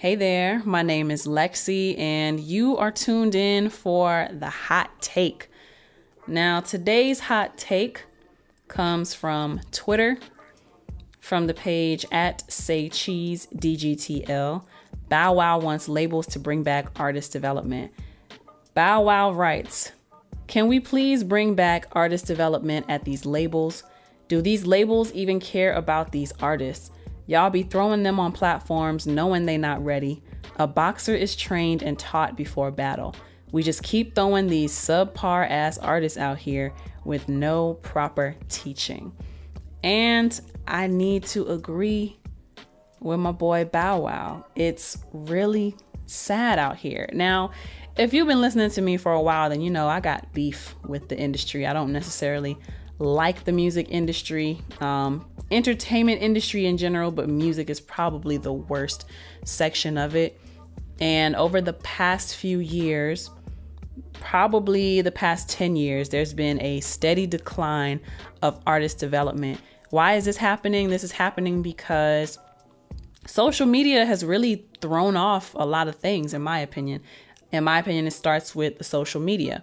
Hey there, my name is LexC, and you are tuned in for the hot take. Now, today's hot take comes from Twitter, from the page at SayCheeseDGTL. Bow Wow wants labels to bring back artist development. Bow Wow writes, "Can we please bring back artist development at these labels? Do these labels even care about these artists? Y'all be throwing them on platforms knowing they not ready. A boxer is trained and taught before battle. We just keep throwing these subpar ass artists out here with no proper teaching." And I need to agree with my boy Bow Wow. It's really sad out here. Now, if you've been listening to me for a while, then you know I got beef with the industry. I don't necessarily like the music industry, entertainment industry in general, but music is probably the worst section of it. And over the past few years, probably the past 10 years, there's been a steady decline of artist development. Why is this happening? This is happening because social media has really thrown off a lot of things, in my opinion. In my opinion, it starts with the social media.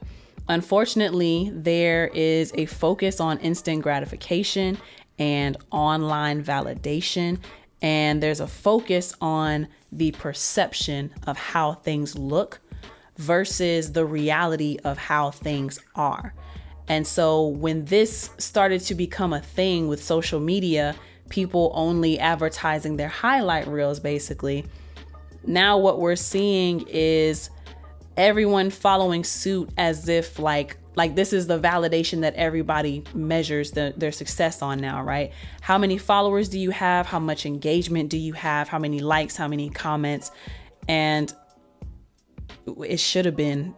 Unfortunately, there is a focus on instant gratification and online validation, and there's a focus on the perception of how things look versus the reality of how things are. And so when this started to become a thing with social media, people only advertising their highlight reels, basically, now what we're seeing is everyone following suit as if like this is the validation that everybody measures their success on now, right? How many followers do you have? How much engagement do you have? How many likes? How many comments? And it should have been,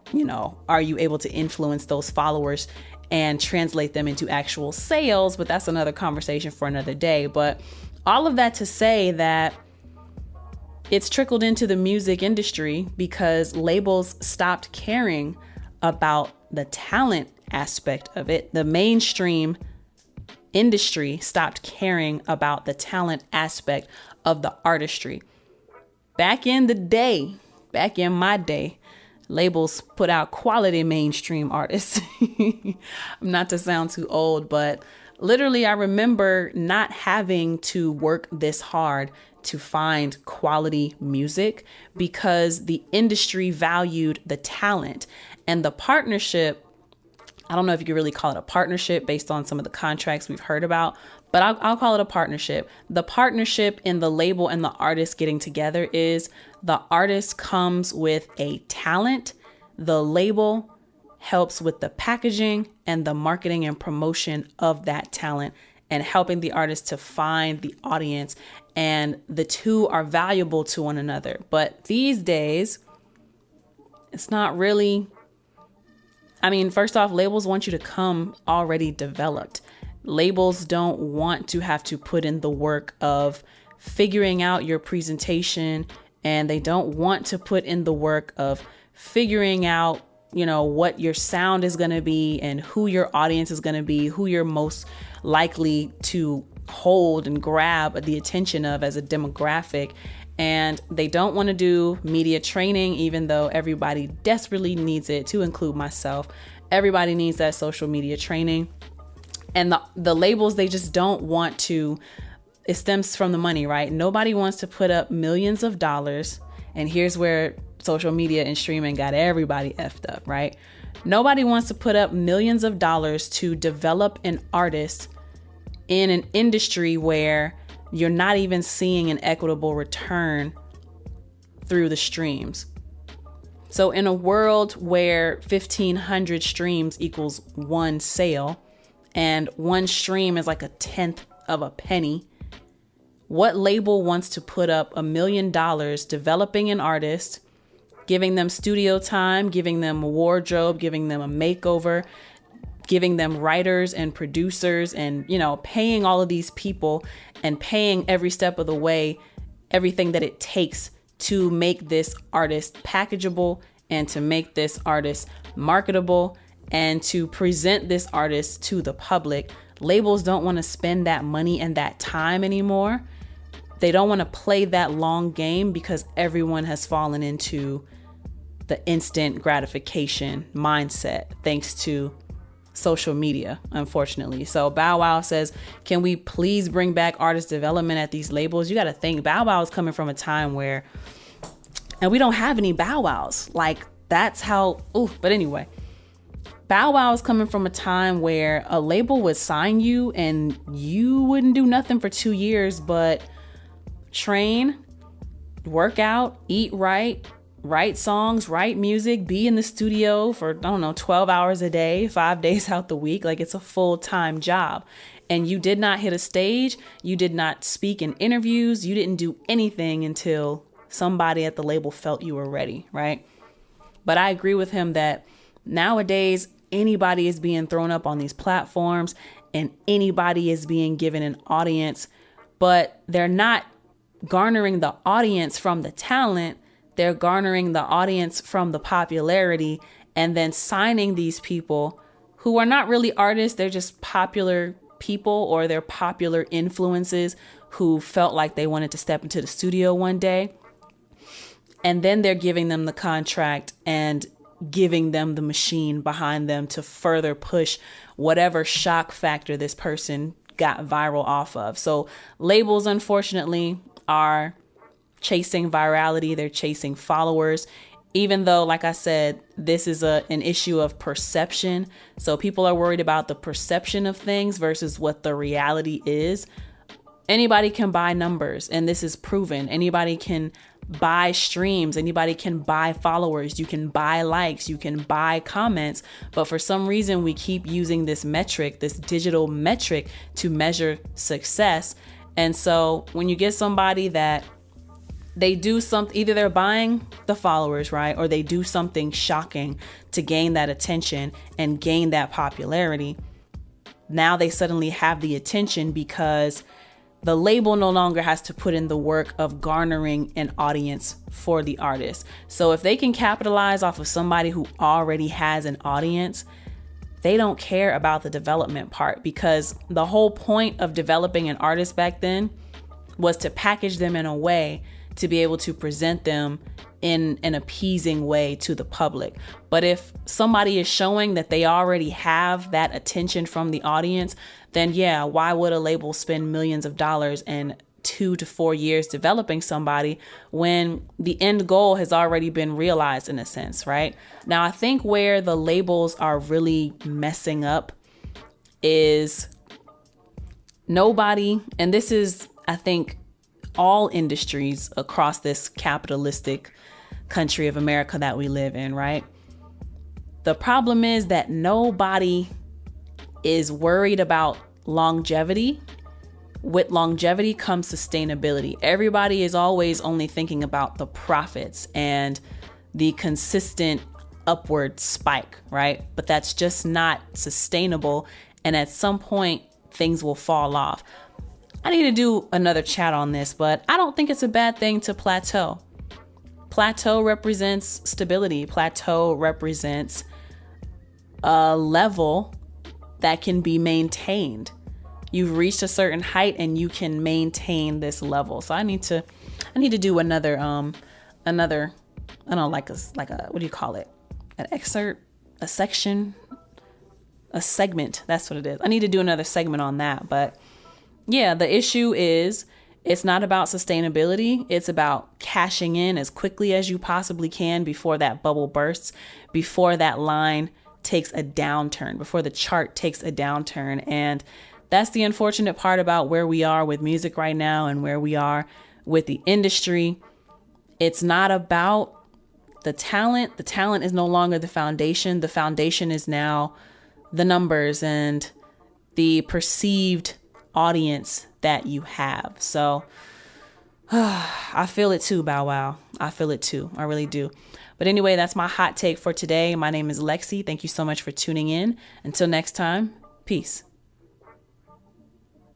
are you able to influence those followers and translate them into actual sales? But that's another conversation for another day. But all of that to say that it's trickled into the music industry because labels stopped caring about the talent aspect of it. The mainstream industry stopped caring about the talent aspect of the artistry. Back in my day, labels put out quality mainstream artists. Not to sound too old, but literally I remember not having to work this hard to find quality music because the industry valued the talent and the partnership. I don't know if you could really call it a partnership based on some of the contracts we've heard about, but I'll call it a partnership. The partnership in the label and the artist getting together is the artist comes with a talent. The label helps with the packaging and the marketing and promotion of that talent and helping the artist to find the audience. And the two are valuable to one another. But these days, it's not really. First off, labels want you to come already developed. Labels don't want to have to put in the work of figuring out your presentation, and they don't want to put in the work of figuring out, what your sound is going to be and who your audience is going to be, who you're most likely to hold and grab the attention of as a demographic. And they don't want to do media training, even though everybody desperately needs it, to include myself. Everybody needs that social media training. And the labels, they just don't want to. It stems from the money, right? Nobody wants to put up millions of dollars. And here's where social media and streaming got everybody effed up, right? Nobody wants to put up millions of dollars to develop an artist in an industry where you're not even seeing an equitable return through the streams. So in a world where 1,500 streams equals one sale and one stream is like a tenth of a penny, what label wants to put up $1 million developing an artist, giving them studio time, giving them a wardrobe, giving them a makeover, giving them writers and producers and, paying all of these people and paying every step of the way, everything that it takes to make this artist packageable and to make this artist marketable and to present this artist to the public. Labels don't want to spend that money and that time anymore they don't want to play that long game because everyone has fallen into the instant gratification mindset thanks to social media, unfortunately. So Bow Wow says, can we please bring back artist development at these labels? You got to think Bow Wow is coming from a time where, and we don't have any Bow Wows. Like that's how, but anyway, Bow Wow is coming from a time where a label would sign you and you wouldn't do nothing for 2 years, but train, work out, eat right, write songs, write music, be in the studio for, 12 hours a day, 5 days out the week. Like it's a full-time job. And you did not hit a stage. You did not speak in interviews. You didn't do anything until somebody at the label felt you were ready, right? But I agree with him that nowadays anybody is being thrown up on these platforms and anybody is being given an audience, but they're not garnering the audience from the talent. They're garnering the audience from the popularity and then signing these people who are not really artists. They're just popular people or they're popular influences who felt like they wanted to step into the studio one day. And then they're giving them the contract and giving them the machine behind them to further push whatever shock factor this person got viral off of. So labels, unfortunately, are chasing virality. They're chasing followers, even though, like I said, this is an issue of perception. So people are worried about the perception of things versus what the reality is. Anybody can buy numbers, and this is proven. Anybody can buy streams. Anybody can buy followers. You can buy likes. You can buy comments. But for some reason, we keep using this metric, this digital metric, to measure success. And so when you get somebody that they do something, either they're buying the followers, right? Or they do something shocking to gain that attention and gain that popularity. Now they suddenly have the attention because the label no longer has to put in the work of garnering an audience for the artist. So if they can capitalize off of somebody who already has an audience, they don't care about the development part, because the whole point of developing an artist back then was to package them in a way to be able to present them in an appeasing way to the public. But if somebody is showing that they already have that attention from the audience, then yeah, why would a label spend millions of dollars and 2 to 4 years developing somebody when the end goal has already been realized in a sense, right? Now, I think where the labels are really messing up is nobody, and this is, I think, all industries across this capitalistic country of America that we live in, right? The problem is that nobody is worried about longevity. With longevity comes sustainability. Everybody is always only thinking about the profits and the consistent upward spike, right? But that's just not sustainable. And at some point, things will fall off. I need to do another chat on this, but I don't think it's a bad thing to plateau. Plateau represents stability. Plateau represents a level that can be maintained. You've reached a certain height and you can maintain this level. So I need to do another, I don't know, like a, what do you call it? An excerpt, a section, a segment. That's what it is. I need to do another segment on that. But yeah, the issue is it's not about sustainability. It's about cashing in as quickly as you possibly can before that bubble bursts, before that line takes a downturn, before the chart takes a downturn. And that's the unfortunate part about where we are with music right now and where we are with the industry. It's not about the talent. The talent is no longer the foundation. The foundation is now the numbers and the perceived audience that you have. So I feel it too, Bow Wow. I feel it too. I really do. But anyway, that's my hot take for today. My name is LexC. Thank you so much for tuning in. Until next time, peace.